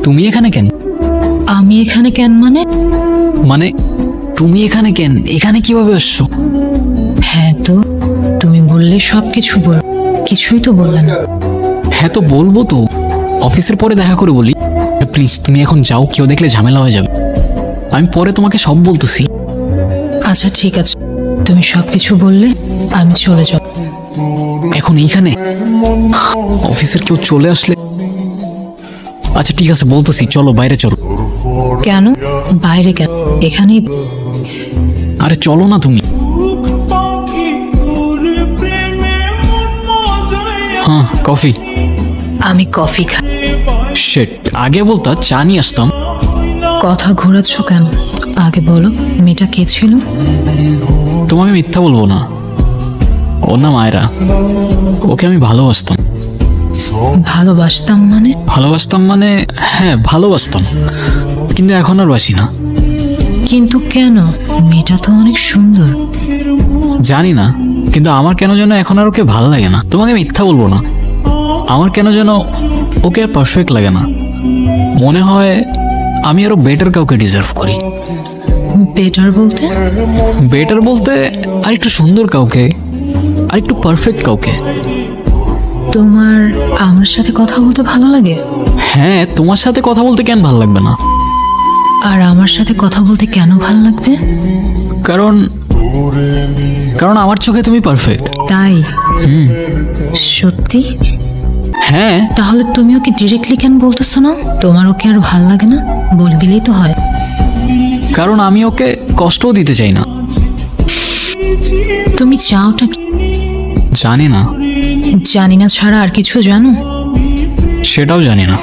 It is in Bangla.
তুমি এখানে কেন? আমি এখানে কেন মানে? মানে তুমি এখানে কেন? এখানে কিভাবে আসছো? হ্যাঁ তো তুমি বললে সবকিছু বল, কিছুই তো বললে না। হ্যাঁ তো বলবো তো, অফিসের পরে দেখা করে বলি। প্লিজ তুমি এখন যাও, কেউ দেখলে ঝামেলা হয়ে যাবে। আমি পরে তোমাকে সব বলতেছি। আচ্ছা ঠিক আছে, তুমি সবকিছু বললে আমি চলে যাব। এখন এইখানে অফিসের কেউ চলে আসলে? আচ্ছা ঠিক আছে বলতেছি, চলো বাইরে চলো। কেন বাইরে কেন? এখানেই। আরে চলো না তুমি। হ্যাঁ কফি। আমি কফি খাই। শিট, আগে বলতা চা নিয়ে আসতাম। কথা ঘোরাচ্ছ কেন? আগে বলো মেয়েটা কে ছিল? তোমাকে মিথ্যা বলবো না, ওর নাম আয়রা। ওকে আমি ভালোবাসতাম। ভালোবাসতাম মানে? ভালোবাসতাম মানে হ্যাঁ ভালোবাসতাম, কিন্তু এখন আর বাসি না। কিন্তু কেন? মেয়েটা তো অনেক সুন্দর। জানি না, কিন্তু আমার কেন যেন এখন আর ওকে ভালো লাগে না। তোমাকে মিথ্যা বলবো না, আমার কেন যেন ওকে আর পারফেক্ট লাগে না। মনে হয় আমি আরো বেটার কাউকে ডিজার্ভ করি। বেটার বলতে? বেটার বলতে আর একটু সুন্দর কাউকে, আর একটু পারফেক্ট কাউকে। তোমার আমার সাথে কথা বলতে ভালো লাগে? হ্যাঁ, তোমার সাথে কথা বলতে কেন ভালো লাগবে না? আর আমার সাথে কথা বলতে কেন ভালো লাগবে? কারণ কারণ আমার চোখে তুমি পারফেক্ট। তাই? সত্যি? হ্যাঁ। তাহলে তুমি ওকে ডিরেক্টলি কেন বলতেছো না তোমার ওকে আর ভাল লাগে না? বলে দিলেই তো হয়। কারণ আমি ওকে কষ্টও দিতে চাই না। তুমি চাওটা কি? জানি না। জানি না ছাড়া আর কিছু জানো? সেটাও জানি না।